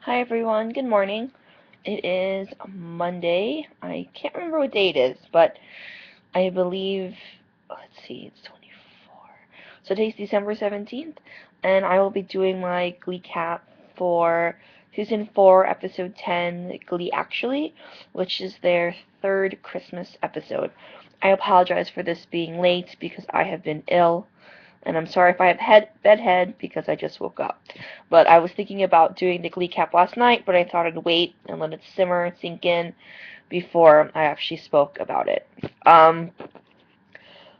Hi everyone, good morning. It is Monday. I can't remember what day it is, but I believe, let's see, it's 24. So today's December 17th, and I will be doing my Glee-cap for Season 4, Episode 10, Glee Actually, which is their third Christmas episode. I apologize for this being late because I have been ill. And I'm sorry if I have bedhead because I just woke up. But I was thinking about doing the Glee cap last night, but I thought I'd wait and let it simmer, sink in before I actually spoke about it.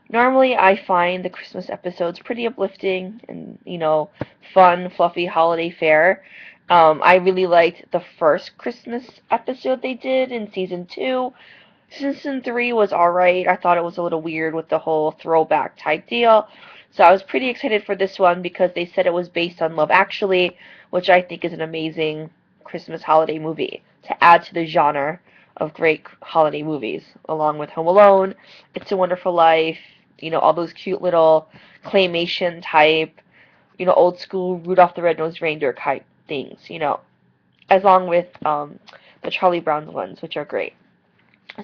Normally I find the Christmas episodes pretty uplifting and, fun, fluffy holiday fare. I really liked the first Christmas episode they did in season 2. Season 3 was alright. I thought it was a little weird with the whole throwback type deal. So I was pretty excited for this one because they said it was based on Love Actually, which I think is an amazing Christmas holiday movie to add to the genre of great holiday movies, along with Home Alone, It's a Wonderful Life, all those cute little claymation type, old school Rudolph the Red-Nosed Reindeer type things, along with the Charlie Brown ones, which are great.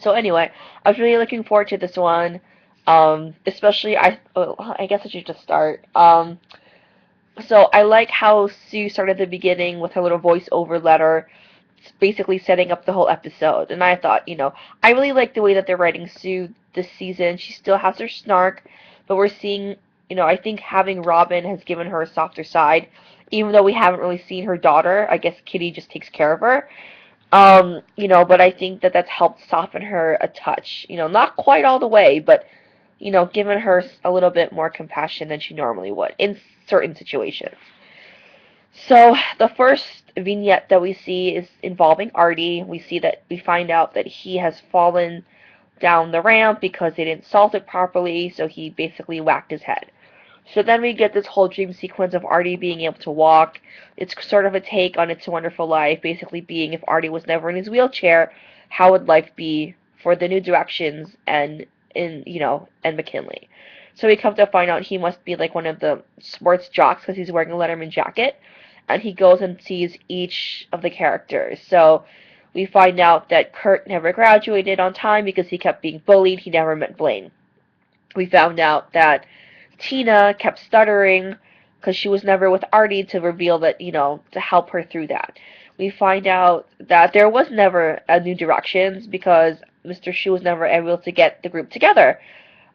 So anyway, I was really looking forward to this one. Especially I guess I should just start. So I like how Sue started the beginning with her little voiceover letter, basically setting up the whole episode. And I thought, I really like the way that they're writing Sue this season. She still has her snark, but we're seeing, I think having Robin has given her a softer side. Even though we haven't really seen her daughter, I guess Kitty just takes care of her. But I think that that's helped soften her a touch. Not quite all the way, but, given her a little bit more compassion than she normally would in certain situations. So the first vignette that we see is involving Artie. We find out that he has fallen down the ramp because they didn't salt it properly, so he basically whacked his head. So then we get this whole dream sequence of Artie being able to walk. It's sort of a take on It's a Wonderful Life, basically being if Artie was never in his wheelchair, how would life be for the New Directions and McKinley. So we come to find out he must be like one of the sports jocks because he's wearing a Letterman jacket, and he goes and sees each of the characters. So we find out that Kurt never graduated on time because he kept being bullied. He never met Blaine. We found out that Tina kept stuttering because she was never with Artie to reveal that, to help her through that. We find out that there was never a New Directions because Mr. Shu was never able to get the group together.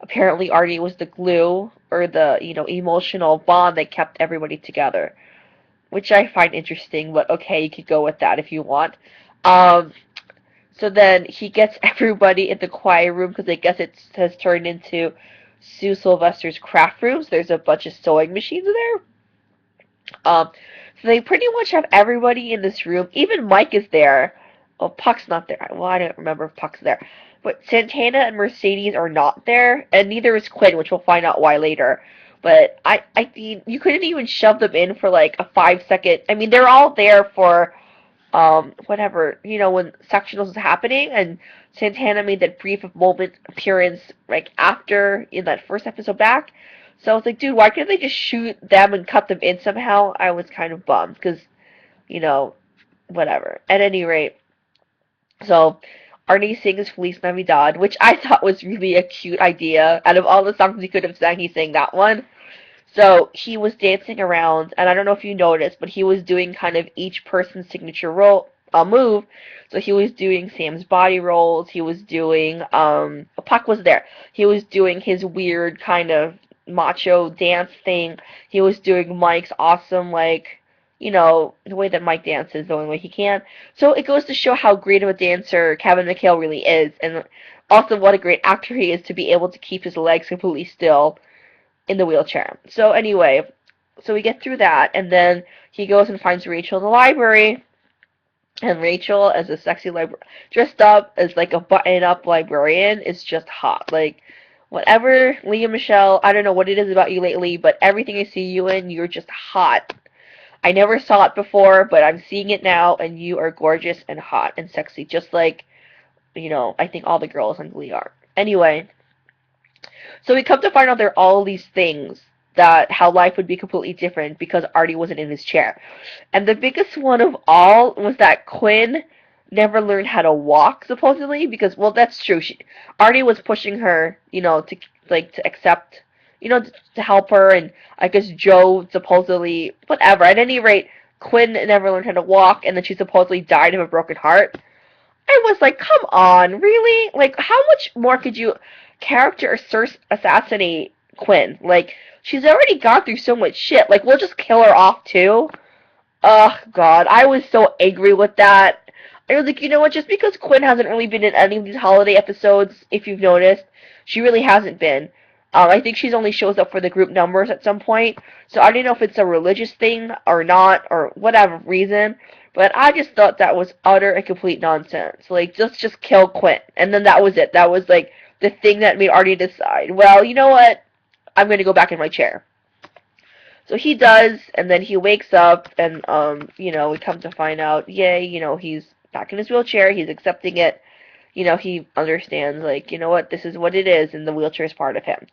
Apparently Artie was the glue or the, emotional bond that kept everybody together, which I find interesting, but okay, you could go with that if you want. Um, so then he gets everybody in the quiet room because I guess it has turned into Sue Sylvester's craft rooms. There's a bunch of sewing machines there. So they pretty much have everybody in this room. Even Mike is there. Oh, Puck's not there. Well, I don't remember if Puck's there. But Santana and Mercedes are not there, and neither is Quinn, which we'll find out why later. But I mean, you couldn't even shove them in for like a 5 second. I mean, they're all there for whatever, when sectionals was happening, and Santana made that brief moment appearance like after in that first episode back. So I was like, dude, why couldn't they just shoot them and cut them in somehow? I was kind of bummed because, you know, whatever. At any rate, so Arnie sings Feliz Navidad, which I thought was really a cute idea. Out of all the songs he could have sang, he sang that one. So he was dancing around, and I don't know if you noticed, but he was doing kind of each person's signature move. So he was doing Sam's body rolls. He was doing Puck was there. He was doing his weird kind of macho dance thing. He was doing Mike's awesome the way that Mike dances the only way he can. So it goes to show how great of a dancer Kevin McHale really is, and also what a great actor he is to be able to keep his legs completely still in the wheelchair. So anyway, so we get through that, and then he goes and finds Rachel in the library, and Rachel, as a sexy dressed up as like a button-up librarian, is just hot. Like, whatever, Leah Michelle, I don't know what it is about you lately, but everything I see you in, you're just hot. I never saw it before, but I'm seeing it now, and you are gorgeous and hot and sexy, just like, I think all the girls on Glee are. Anyway, so we come to find out there are all these things that how life would be completely different because Artie wasn't in his chair. And the biggest one of all was that Quinn never learned how to walk, supposedly, because, well, that's true. Artie was pushing her, to accept, to help her, and I guess Joe supposedly, whatever. At any rate, Quinn never learned how to walk, and then she supposedly died of a broken heart. I was like, come on, really? Like, how much more could you character assassinate Quinn? Like, she's already gone through so much shit. Like, we'll just kill her off, too? Oh, God, I was so angry with that. I was like, you know what, just because Quinn hasn't really been in any of these holiday episodes, if you've noticed, she really hasn't been. I think she's only shows up for the group numbers at some point, so I don't know if it's a religious thing or not, or whatever reason, but I just thought that was utter and complete nonsense. Like, let's just kill Quinn, and then that was it. That was, like, the thing that made Artie decide, well, you know what, I'm going to go back in my chair. So he does, and then he wakes up, and, we come to find out, yay, he's back in his wheelchair, he's accepting it, he understands, like, you know what, this is what it is, and the wheelchair is part of him.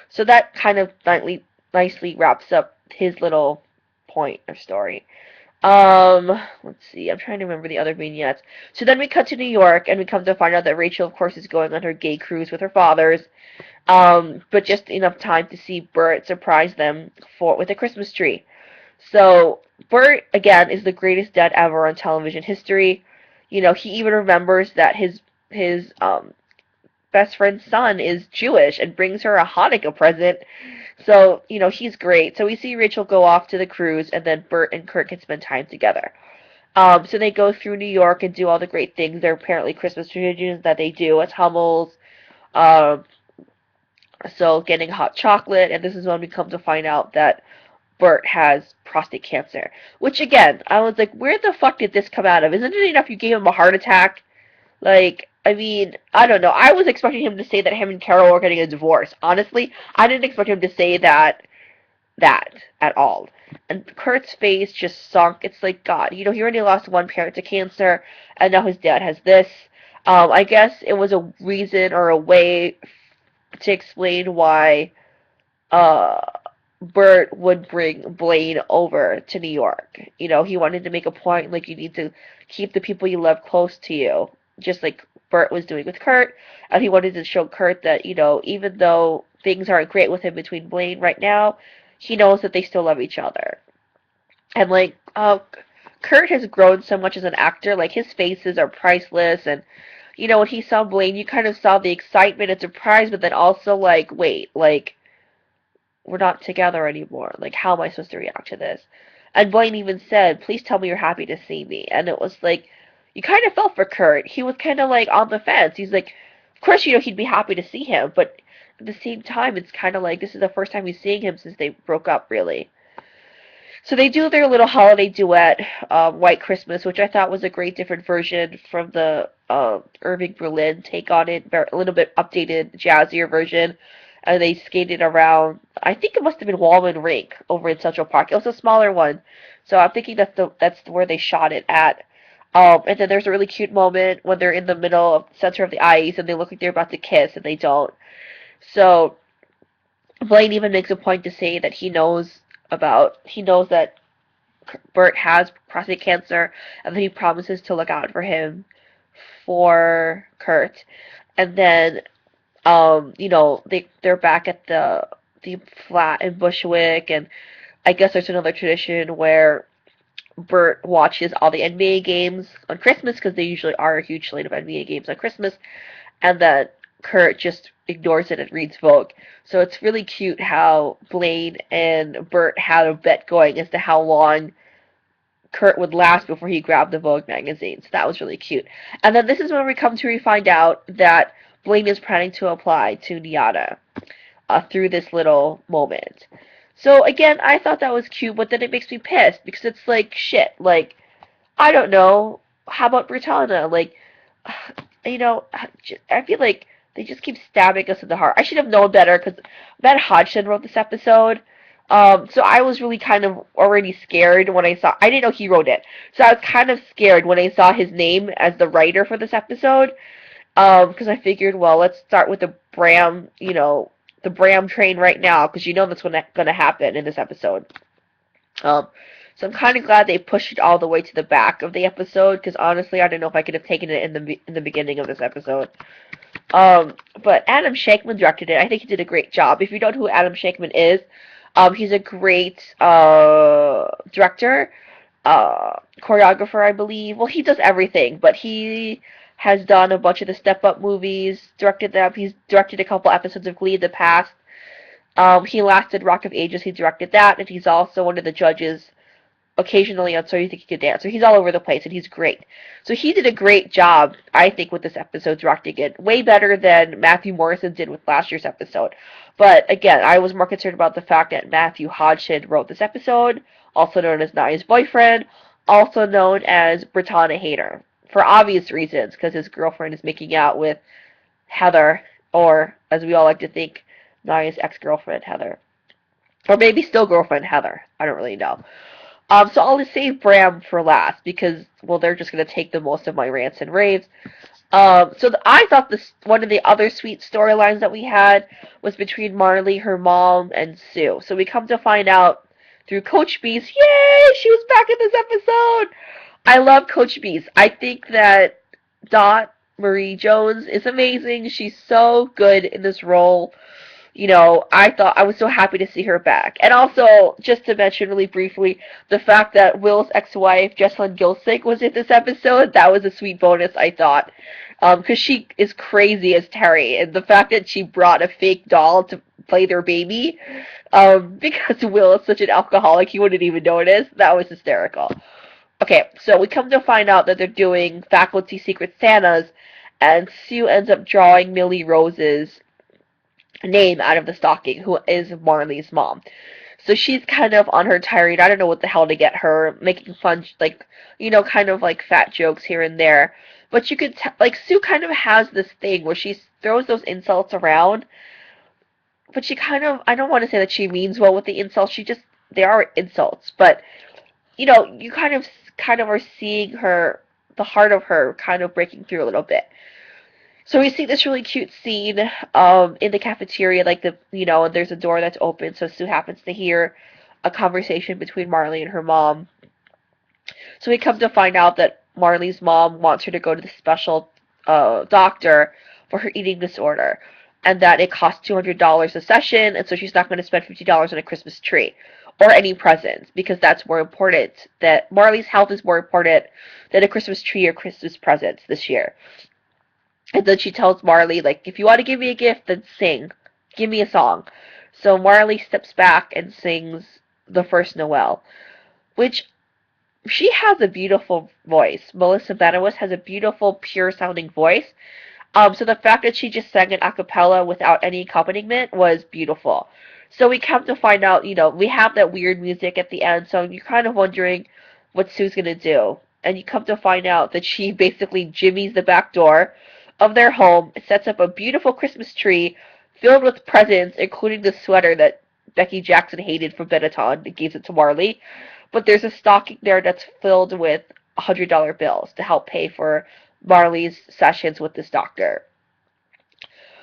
So that kind of nicely wraps up his little point or story. Let's see, I'm trying to remember the other vignettes. So then we cut to New York, and we come to find out that Rachel, of course, is going on her gay cruise with her fathers, but just enough time to see Bert surprise them with a Christmas tree. So Bert, again, is the greatest dad ever on television history. He even remembers that his best friend's son is Jewish and brings her a Hanukkah present. So, he's great. So we see Rachel go off to the cruise, and then Bert and Kurt can spend time together. So they go through New York and do all the great things. They're apparently Christmas traditions that they do as Hummels. So getting hot chocolate, and this is when we come to find out that Bert has prostate cancer. Which, again, I was like, where the fuck did this come out of? Isn't it enough you gave him a heart attack? Like, I mean, I don't know. I was expecting him to say that him and Carol were getting a divorce. Honestly, I didn't expect him to say that at all. And Kurt's face just sunk. It's like, God, he already lost one parent to cancer, and now his dad has this. I guess it was a reason or a way to explain why Bert would bring Blaine over to New York. He wanted to make a point, like, you need to keep the people you love close to you, just like Bert was doing with Kurt, and he wanted to show Kurt that, even though things aren't great with him between Blaine right now, he knows that they still love each other. And, like, Kurt has grown so much as an actor, like, his faces are priceless, and when he saw Blaine, you kind of saw the excitement and surprise, but then also, like, wait, like, we're not together anymore. Like, how am I supposed to react to this? And Blaine even said, please tell me you're happy to see me. And it was like, you kind of felt for Kurt. He was kind of, like, on the fence. He's like, of course, he'd be happy to see him, but at the same time, it's kind of like, this is the first time he's seeing him since they broke up, really. So they do their little holiday duet, White Christmas, which I thought was a great different version from the Irving Berlin take on it, a little bit updated, jazzier version. And they skated around, I think it must have been Wallman Rink over in Central Park. It was a smaller one. So I'm thinking that's where they shot it at. And then there's a really cute moment when they're in the center of the ice, and they look like they're about to kiss, and they don't. So Blaine even makes a point to say that he knows that Bert has prostate cancer, and that he promises to look out for him for Kurt. And then, they're back at the flat in Bushwick, and I guess there's another tradition where Bert watches all the NBA games on Christmas, because they usually are a huge slate of NBA games on Christmas, and then Kurt just ignores it and reads Vogue. So it's really cute how Blaine and Bert had a bet going as to how long Kurt would last before he grabbed the Vogue magazine. So that was really cute. And then this is when we find out that Blaine is planning to apply to NIADA through this little moment. So again, I thought that was cute, but then it makes me pissed, because it's like, shit, like, I don't know, how about Britannia? Like, I feel like they just keep stabbing us in the heart. I should have known better, because Matt Hodgson wrote this episode. So I was really kind of already scared when I didn't know he wrote it. So I was kind of scared when I saw his name as the writer for this episode. Because I figured, well, let's start with the Bram, the Bram train right now, because you know that's going to happen in this episode. So I'm kind of glad they pushed it all the way to the back of the episode, because honestly, I don't know if I could have taken it in the beginning of this episode. But Adam Shankman directed it. I think he did a great job. If you don't know who Adam Shankman is, he's a great director, choreographer, I believe. Well, he does everything, but he has done a bunch of the Step Up movies, directed them. He's directed a couple episodes of Glee in the past. He last did Rock of Ages. He directed that, and he's also one of the judges occasionally on So You Think You Could Dance. So he's all over the place, and he's great. So he did a great job, I think, with this episode, directing it. Way better than Matthew Morrison did with last year's episode. But, again, I was more concerned about the fact that Matthew Hodgson wrote this episode, also known as Naya's boyfriend, also known as Brittana Hayter, for obvious reasons, because his girlfriend is making out with Heather, or, as we all like to think, Naya's ex-girlfriend, Heather. Or maybe still girlfriend, Heather. I don't really know. So I'll just save Bram for last because, well, they're just going to take the most of my rants and raves. I thought one of the other sweet storylines that we had was between Marley, her mom, and Sue. So we come to find out through Coach Bees, yay, she was back in this episode. I love Coach Bees. I think that Dot Marie Jones is amazing. She's so good in this role. You know, I was so happy to see her back. And also, just to mention really briefly, the fact that Will's ex-wife, Jessalyn Gilsig, was in this episode, that was a sweet bonus, I thought. Because she is crazy as Terry, and the fact that she brought a fake doll to play their baby, because Will is such an alcoholic, he wouldn't even notice, that was hysterical. Okay, so we come to find out that they're doing Faculty Secret Santas, and Sue ends up drawing Millie Rose's name out of the stocking, who is Marley's mom. So she's kind of on her tirade. I don't know what the hell to get her, making fun, like, you know, kind of like fat jokes here and there. But you could, like, Sue kind of has this thing where she throws those insults around, but she kind of, I don't want to say that she means well with the insults. They are insults. But, you know, you kind of are seeing her, the heart of her kind of breaking through a little bit. So we see this really cute scene in the cafeteria, like and there's a door that's open, so Sue happens to hear a conversation between Marley and her mom. So we come to find out that Marley's mom wants her to go to the special doctor for her eating disorder, and that it costs $200 a session, and so she's not going to spend $50 on a Christmas tree or any presents, because that's more important, that Marley's health is more important than a Christmas tree or Christmas presents this year. And then she tells Marley, like, if you want to give me a gift, then sing. Give me a song. So Marley steps back and sings The First Noel, which she has a beautiful voice. Melissa Benoist has a beautiful, pure-sounding voice. So the fact that she just sang it a cappella without any accompaniment was beautiful. So we come to find out, we have that weird music at the end, so you're kind of wondering what Sue's going to do. And you come to find out that she basically jimmies the back door of their home, sets up a beautiful Christmas tree filled with presents, including the sweater that Becky Jackson hated from Benetton and gives it to Marley. But there's a stocking there that's filled with $100 bills to help pay for Marley's sessions with this doctor.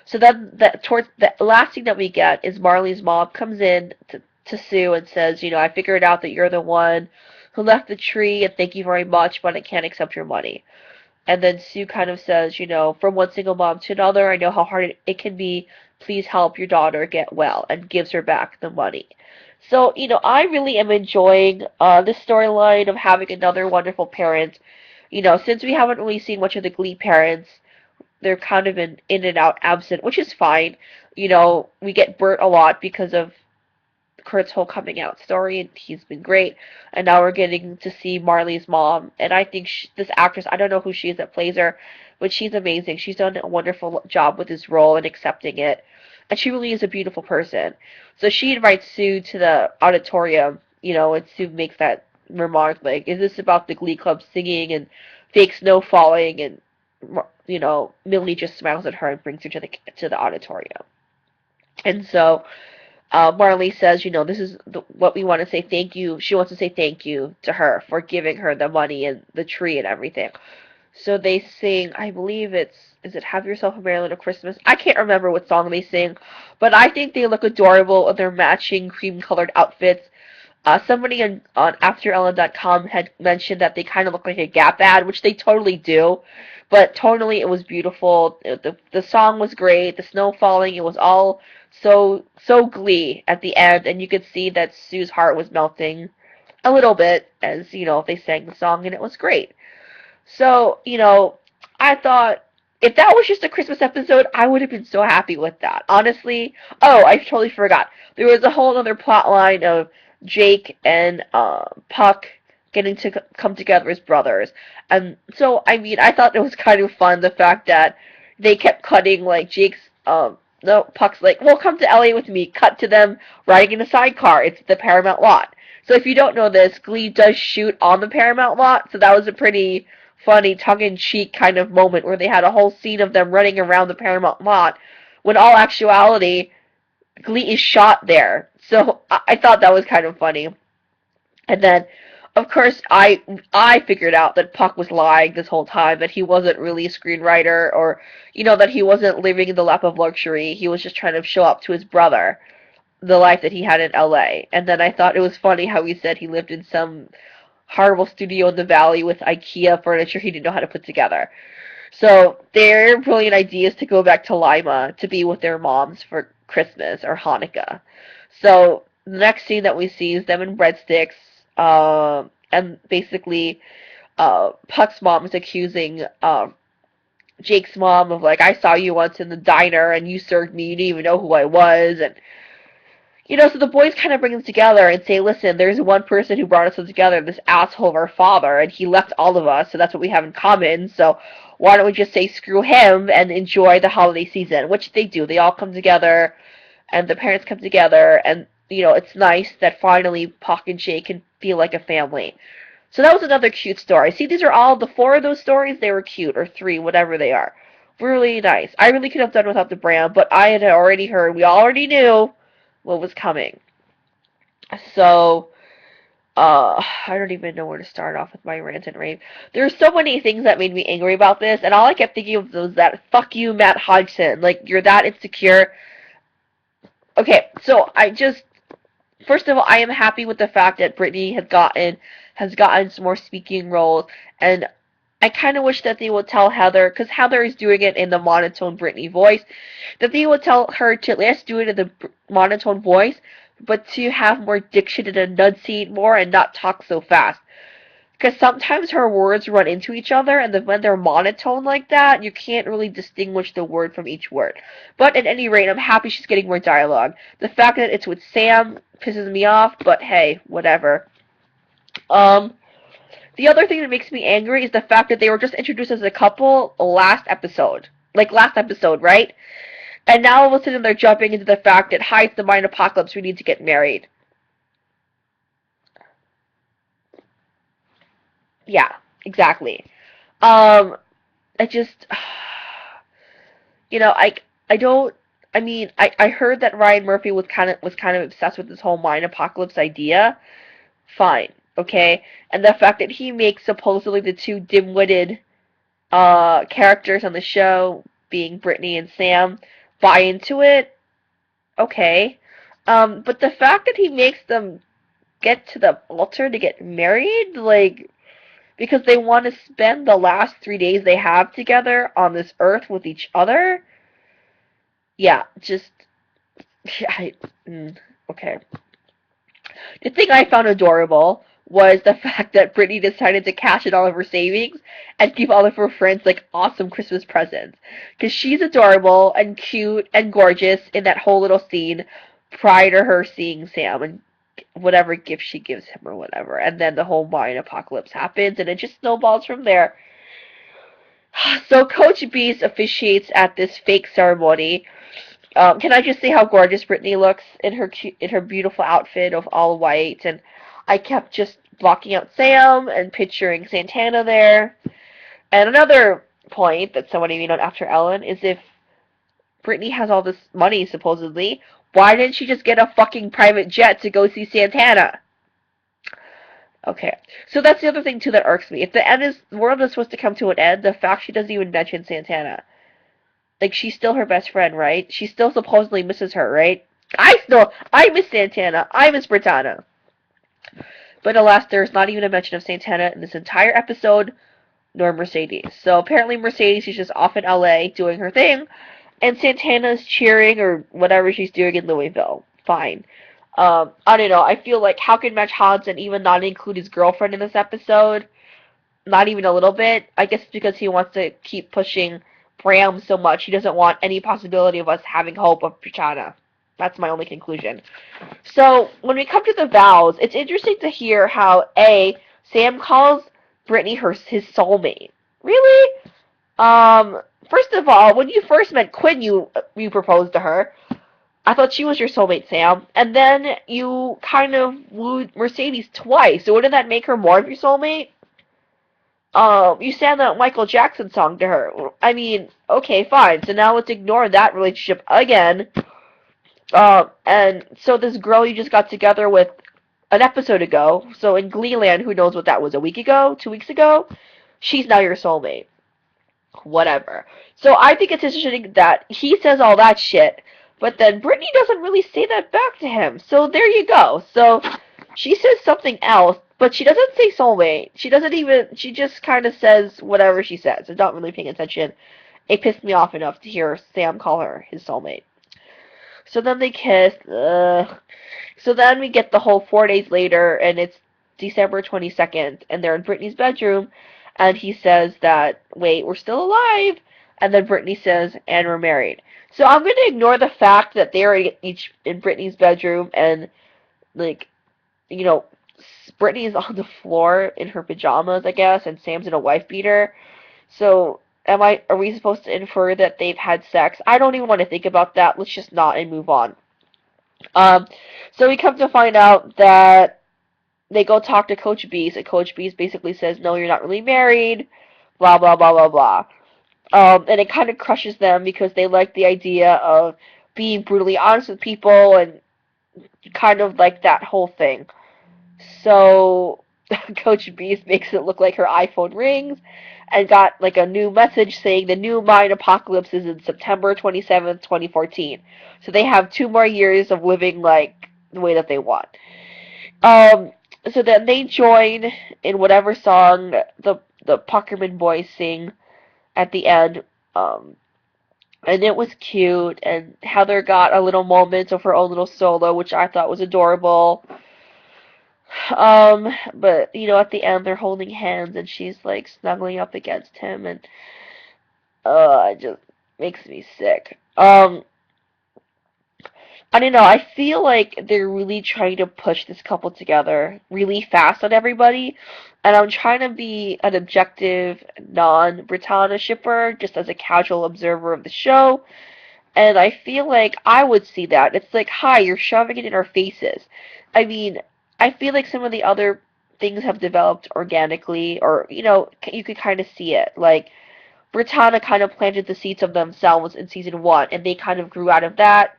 So then towards the last thing that we get is Marley's mom comes in to Sue and says, I figured out that you're the one who left the tree, and thank you very much, but I can't accept your money. And then Sue kind of says, from one single mom to another, I know how hard it can be. Please help your daughter get well, and gives her back the money. So, I really am enjoying this storyline of having another wonderful parent. Since we haven't really seen much of the Glee parents, they're kind of in and out absent, which is fine. We get Bert a lot because of Kurt's whole coming out story, and he's been great. And now we're getting to see Marley's mom, and I think this actress, I don't know who she is that plays her, but she's amazing. She's done a wonderful job with this role and accepting it, and she really is a beautiful person. So she invites Sue to the auditorium, and Sue makes that remark like, is this about the Glee Club singing and fake snow falling? And Millie just smiles at her and brings her to the auditorium. And so Marley says, this is what we want to say thank you. She wants to say thank you to her for giving her the money and the tree and everything. So they sing, I believe is it Have Yourself a Merry Little Christmas? I can't remember what song they sing, but I think they look adorable in their matching cream-colored outfits. Somebody on AfterEllen.com had mentioned that they kind of look like a Gap ad, which they totally do. But tonally, it was beautiful. The song was great. The snow falling, it was all so Glee at the end, and you could see that Sue's heart was melting a little bit as they sang the song, and it was great. So I thought if that was just a Christmas episode, I would have been so happy with that. Honestly. Oh, I totally forgot. There was a whole other plot line of Jake and Puck getting to come together as brothers. And so, I mean, I thought it was kind of fun, the fact that they kept cutting, like, no, Puck's like, well, come to LA with me. Cut to them riding in a sidecar. It's the Paramount lot. So if you don't know this, Glee does shoot on the Paramount lot, so that was a pretty funny tongue-in-cheek kind of moment where they had a whole scene of them running around the Paramount lot, when all actuality, Glee is shot there. So I thought that was kind of funny. And then, of course, I figured out that Puck was lying this whole time, that he wasn't really a screenwriter, or, that he wasn't living in the lap of luxury. He was just trying to show up to his brother the life that he had in LA. And then I thought it was funny how he said he lived in some horrible studio in the valley with IKEA furniture he didn't know how to put together. So their brilliant idea is to go back to Lima to be with their moms for Christmas or Hanukkah. So the next scene that we see is them in breadsticks, and basically Puck's mom is accusing Jake's mom of, like, I saw you once in the diner and you served me, you didn't even know who I was. And so the boys kind of bring them together and say, listen, there's one person who brought us all together, this asshole of our father, and he left all of us, so that's what we have in common, so why don't we just say screw him and enjoy the holiday season, which they do. They all come together, and the parents come together, and, it's nice that finally Puck and Jake can feel like a family. So that was another cute story. See, these are all, the 4 of those stories, they were cute, or 3, whatever they are. Really nice. I really could have done without the brand, but I had already heard, we already knew what was coming. So, I don't even know where to start off with my rant and rave. There's so many things that made me angry about this, and all I kept thinking of was that, fuck you, Matt Hodgson. Like, you're that insecure. Okay, so first of all, I am happy with the fact that Brittany has gotten some more speaking roles, and I kind of wish that they would tell Heather, because Heather is doing it in the monotone Brittany voice, that they would tell her to let's do it in the monotone voice, but to have more diction and enunciate more and not talk so fast. Because sometimes her words run into each other, and when they're monotone like that, you can't really distinguish the word from each word. But at any rate, I'm happy she's getting more dialogue. The fact that it's with Sam pisses me off, but hey, whatever. The other thing that makes me angry is the fact that they were just introduced as a couple last episode. Like, last episode, right? And now all of a sudden they're jumping into the fact that, hi, it's the Mind Apocalypse, we need to get married. Yeah, exactly. I just, I don't, I mean, I heard that Ryan Murphy was kind of obsessed with this whole Mind Apocalypse idea. Fine, okay? And the fact that he makes supposedly the 2 dim-witted characters on the show, being Brittany and Sam, buy into it, okay. But the fact that he makes them get to the altar to get married, like, because they want to spend the last 3 days they have together on this earth with each other, yeah, just, okay. The thing I found adorable was the fact that Brittany decided to cash in all of her savings and give all of her friends, like, awesome Christmas presents. Because she's adorable and cute and gorgeous in that whole little scene prior to her seeing Sam and whatever gift she gives him or whatever. And then the whole Mind Apocalypse happens, and it just snowballs from there. So Coach Beast officiates at this fake ceremony. Can I just say how gorgeous Brittany looks in her beautiful outfit of all white? And I kept just blocking out Sam and picturing Santana there. And another point that somebody made on After Ellen is, if Brittany has all this money, supposedly, why didn't she just get a fucking private jet to go see Santana? Okay. So that's the other thing too that irks me. If the world is supposed to come to an end, the fact she doesn't even mention Santana. Like, she's still her best friend, right? She still supposedly misses her, right? I miss Santana. I miss Britannia. But alas, there's not even a mention of Santana in this entire episode, nor Mercedes. So apparently Mercedes is just off in LA doing her thing, and Santana's cheering or whatever she's doing in Louisville. Fine. I don't know. I feel like how can Mitch Hodson even not include his girlfriend in this episode? Not even a little bit. I guess it's because he wants to keep pushing Bram so much. He doesn't want any possibility of us having hope of Britannia. That's my only conclusion. So when we come to the vows, it's interesting to hear how Sam calls Brittany his soulmate. Really? First of all, when you first met Quinn, you proposed to her. I thought she was your soulmate, Sam. And then you kind of wooed Mercedes twice. So wouldn't that make her more of your soulmate? You sang that Michael Jackson song to her. I mean, okay, fine. So now let's ignore that relationship again. And so this girl you just got together with an episode ago, so in Gleeland, who knows what that was, a week ago, 2 weeks ago, she's now your soulmate. Whatever. So I think it's interesting that he says all that shit, but then Brittany doesn't really say that back to him. So there you go. So she says something else, but she doesn't say soulmate. She just kind of says whatever she says. I'm not really paying attention. It pissed me off enough to hear Sam call her his soulmate. So then they kiss. So then we get the whole 4 days later, and it's December 22nd, and they're in Brittany's bedroom, and he says that, wait, we're still alive, and then Brittany says, and we're married. So I'm going to ignore the fact that they're each in Brittany's bedroom, and, like, you know, Brittany is on the floor in her pajamas, I guess, and Sam's in a wife beater. So are we supposed to infer that they've had sex? I don't even want to think about that. Let's just not and move on. So we come to find out that they go talk to Coach Beast, and Coach Beast basically says, no, you're not really married, blah, blah, blah, blah, blah. And it kind of crushes them because they like the idea of being brutally honest with people and kind of like that whole thing. So Coach Beast makes it look like her iPhone rings and got like a new message saying the new Mayan apocalypse is in September 27th, 2014. So they have 2 more years of living like the way that they want. So then they join in whatever song the Puckerman boys sing at the end. And it was cute, and Heather got a little moment of her own little solo, which I thought was adorable. But at the end they're holding hands, and she's like snuggling up against him, and it just makes me sick. I don't know. I feel like they're really trying to push this couple together really fast on everybody, and I'm trying to be an objective, non-Britannia shipper, just as a casual observer of the show, and I feel like I would see that. It's like, hi, you're shoving it in our faces. I mean, I feel like some of the other things have developed organically, or, you could kind of see it. Like, Britannia kind of planted the seeds of themselves in season 1, and they kind of grew out of that.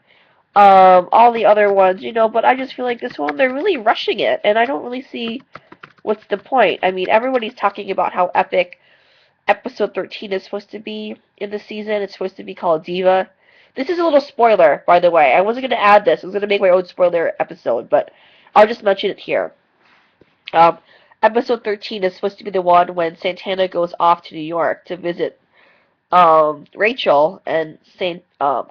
All the other ones, but I just feel like this one, they're really rushing it, and I don't really see what's the point. I mean, everybody's talking about how epic episode 13 is supposed to be in the season. It's supposed to be called Diva. This is a little spoiler, by the way. I wasn't going to add this. I was going to make my own spoiler episode, but I'll just mention it here. Episode 13 is supposed to be the one when Santana goes off to New York to visit Rachel, and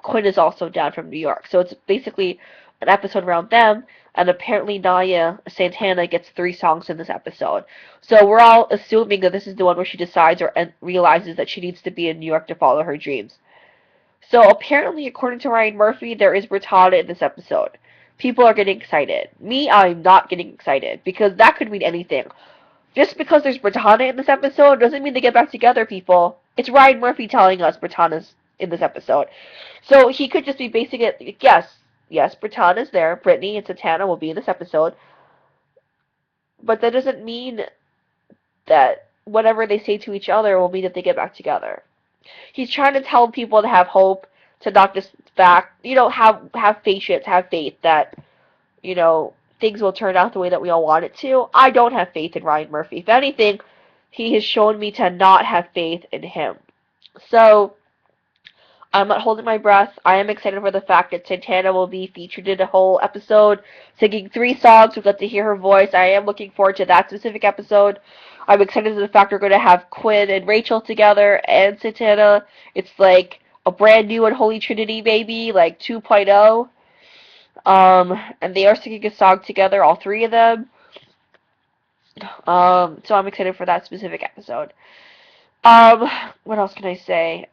Quinn is also down from New York. So it's basically an episode around them, and apparently Naya Santana gets 3 songs in this episode. So we're all assuming that this is the one where she decides or realizes that she needs to be in New York to follow her dreams. So apparently, according to Ryan Murphy, there is Britannia in this episode. People are getting excited. Me, I'm not getting excited, because that could mean anything. Just because there's Britannia in this episode doesn't mean they get back together, people. It's Ryan Murphy telling us Britannia's in this episode. So he could just be basing it, yes, Britannia's there. Brittany and Santana will be in this episode. But that doesn't mean that whatever they say to each other will mean that they get back together. He's trying to tell people to have hope, to not just have patience, have faith that, things will turn out the way that we all want it to. I don't have faith in Ryan Murphy. If anything, he has shown me to not have faith in him. So, I'm not holding my breath. I am excited for the fact that Santana will be featured in a whole episode, singing 3 songs. We got to hear her voice. I am looking forward to that specific episode. I'm excited for the fact we're going to have Quinn and Rachel together and Santana. It's like a brand new Unholy Trinity, baby, like 2.0. And they are singing a song together, all 3 of them. So I'm excited for that specific episode. What else can I say?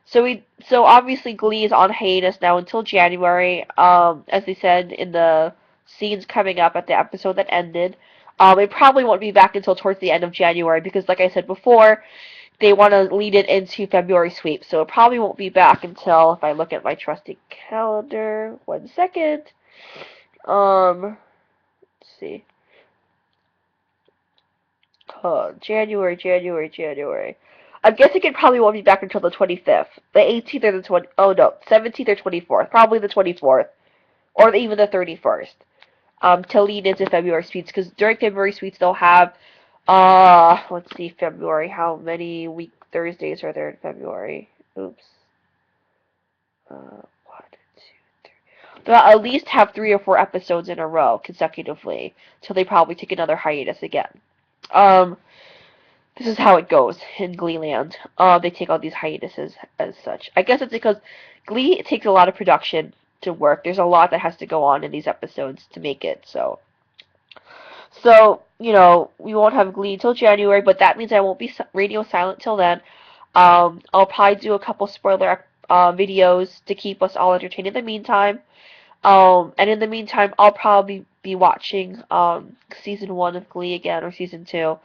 So obviously Glee is on hiatus now until January. As they said in the scenes coming up at the episode that ended. It probably won't be back until towards the end of January because, like I said before, they want to lead it into February sweep. So it probably won't be back until, if I look at my trusty calendar, 1 second. Let's see. January. I'm guessing it probably won't be back until the 25th. The 18th or the 20th. Oh no, 17th or 24th. Probably the 24th. Or even the 31st. To lead into February Sweets. Because during February Sweets they'll have, let's see, February. How many week Thursdays are there in February? Oops. 1, 2, 3. They'll at least have 3 or 4 episodes in a row consecutively. So they probably take another hiatus again. This is how it goes in Gleeland. They take all these hiatuses as such. I guess it's because Glee takes a lot of production to work. There's a lot that has to go on in these episodes to make it. So we won't have Glee till January, but that means I won't be radio silent till then. I'll probably do a couple spoiler videos to keep us all entertained in the meantime. And in the meantime, I'll probably be watching season 1 of Glee again, or season 2.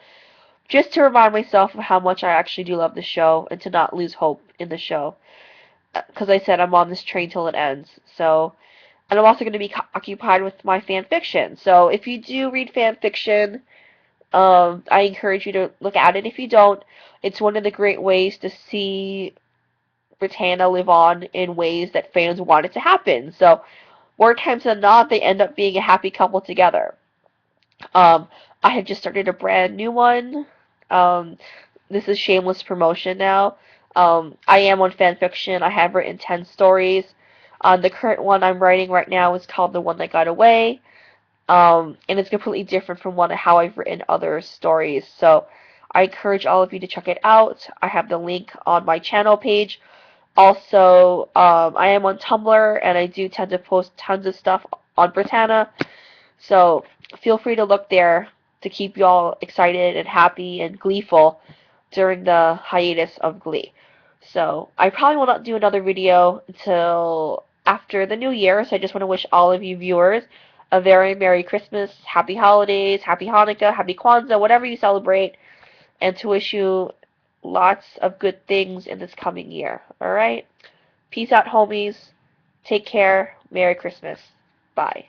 Just to remind myself of how much I actually do love the show and to not lose hope in the show. Because I said I'm on this train till it ends. So, and I'm also going to be occupied with my fan fiction. So if you do read fan fiction, I encourage you to look at it. If you don't, it's one of the great ways to see Britannia live on in ways that fans want it to happen. So more times than not, they end up being a happy couple together. I have just started a brand new one. This is shameless promotion now. I am on fanfiction. I have written 10 stories. The current one I'm writing right now is called The One That Got Away. And it's completely different from how I've written other stories. So I encourage all of you to check it out. I have the link on my channel page. Also, I am on Tumblr, and I do tend to post tons of stuff on Britannia. So feel free to look there to keep you all excited and happy and gleeful during the hiatus of Glee. So I probably will not do another video until after the new year, so I just want to wish all of you viewers a very Merry Christmas, Happy Holidays, Happy Hanukkah, Happy Kwanzaa, whatever you celebrate, and to wish you lots of good things in this coming year. Alright? Peace out, homies. Take care. Merry Christmas. Bye.